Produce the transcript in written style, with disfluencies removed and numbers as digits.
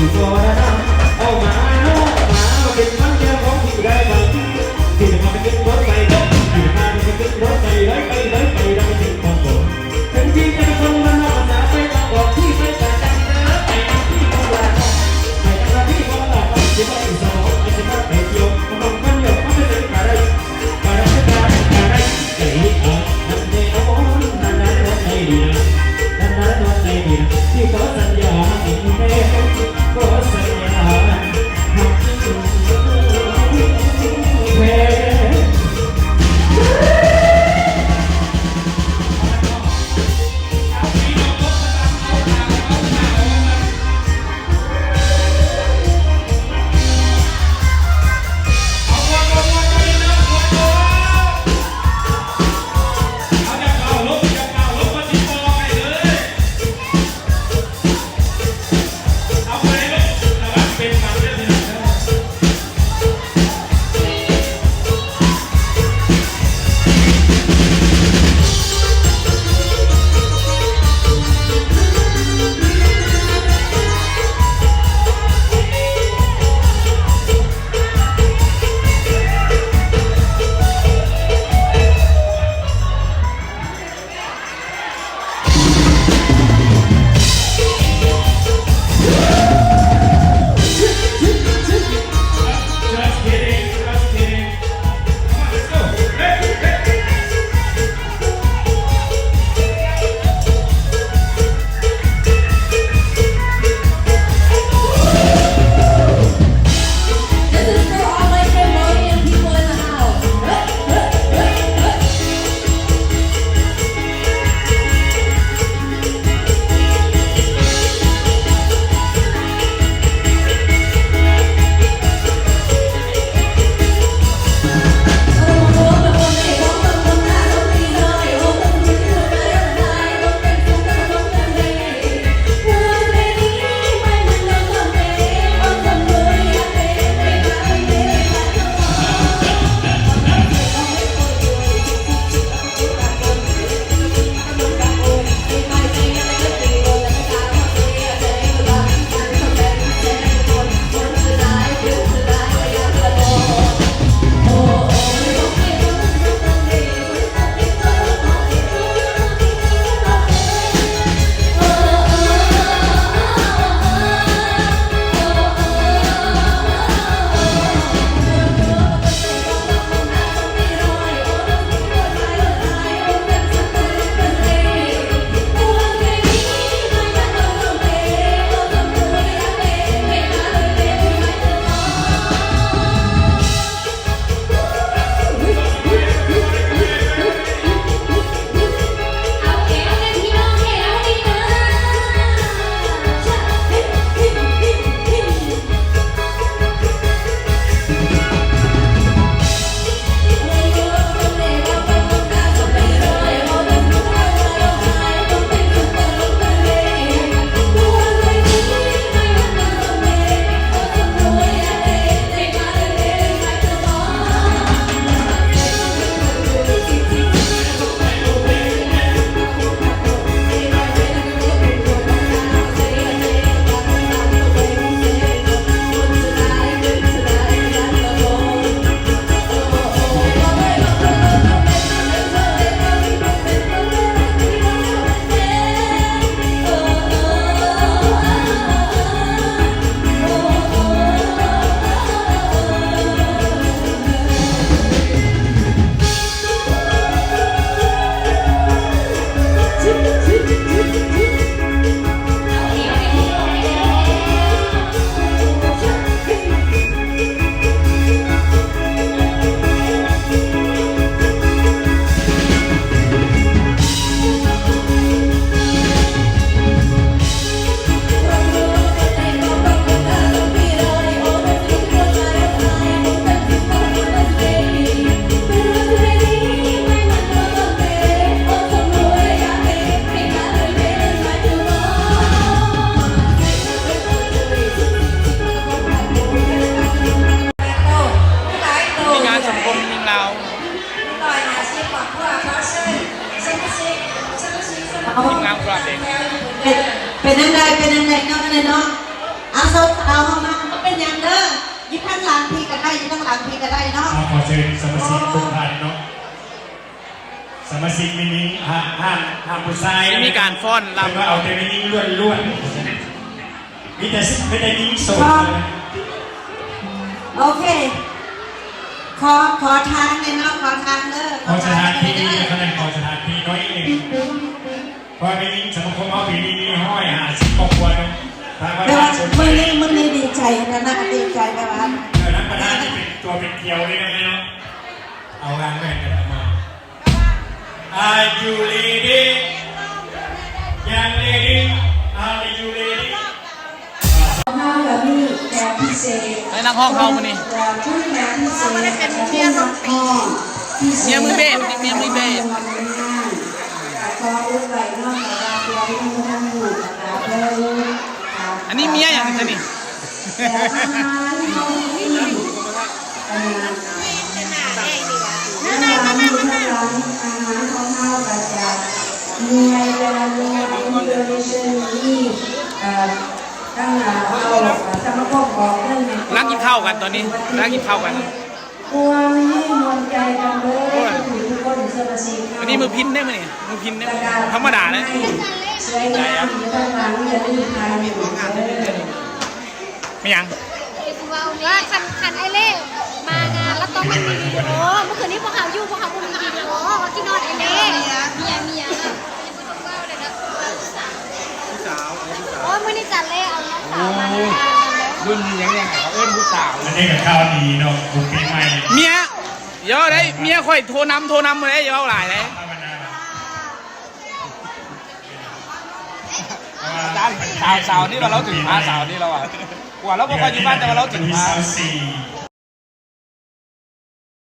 ที่พอได้เอามาโน้มาเป็นมันเดียวของที่ได้บางที่ที่จะมาเป็นรถไฟที่มาเป็นรถไฟร้อยไปร้อยไปเราไม่ถึงความโกรธถึงที่จะคนมันนอกภาษาไปต้องบอกที่ไม่จะจำเนื้อไปที่เขาลาไปทางที่เขาลาจะไปสมองจะมาไปเที่ยวมองมันเดียวมันไม่เป็นอะไรอะไรอะไรใจอ่อนนั่นเองโอ้นั่นรถไฟดีนะนั่นรถไฟดีนะที่ขอสัญญาให้แม่ขอ ได้อยู่ข้างหลังพี่ก็ได้เนาะ ขอเชิญสมาชิกทุกท่านเนาะสมาชิกมินิห้ามผู้ชาย มีการฟ้อนรำ ว่าเอาแต่มินิล้วนๆมีแต่ไม่ได้มินิโสดเลย โอเคขอทางเลยเนาะขอทางเด้อ ขอสถานที่คะแนนขอสถานที่น้อยหนึ่งเพราะมินิสมาคมเอาปีนี้มีห้อย50ครอบครัวเนาะทางประ แต่ ธา ว่าน ชน มึงนี่ดีใจนะดีใจแบบว่า นักประธานที่เป็นตัวเป็นเกลียวนี่นะเนาะเอางานแม่งกันมา Are you ready young lady Are you ready ห้าแบบนี้แกพิเศษ ในนักห้องเขามานี่ ชุดแกพิเศษไม่ได้เป็นเมียน้องปี เมียมือเบสเมียมือเบส ขออุ้ยไว้นอกจากเราตัวที่มันทำอยู่นะคะเพิ่ม อันนี้เมียอย่างนี้นี่ แต่อาหารเขาที่นั่งอยู่ข้างหลังอาหารของเขาก็จะมีในเวลามีอินโดนีเซียมีตั้งเอาสมาคมบอกเรื่อง รักกินข้าวกันตอนนี้รักกินข้าวกัน ความให้มวลใจกันเลยทุกคนสมาชิก อันนี้มือพินได้ไหมนี่มือพินได้ธรรมดาเลย สวยงามอยู่ข้างหลังอย่าลืมทานอยู่เด้อ ไม่ยัง ว่าคันไอเล่มางานแล้วต้องมีวิดีโอเมื่อคืนนี้พวกเขาอยู่พวกเขามีวิดีโอว่าที่นอนไอเล่เมียโอ้เมื่อนี้จัดเล่เอาน้องสาวมางาน รุ่นยังเขาเอิ้นผู้สาว อันนี้กับข้าวดีเนาะบุกปีใหม่ เมียเยอะได้เมียค่อยโทรนำมาได้เยอะหลายเลย สาวนี่ว่าเราถึงพาสาวนี่เราอ่ะกว่าเราบอกว่าอยู่บ้านแต่ว่าเราถึงพา 4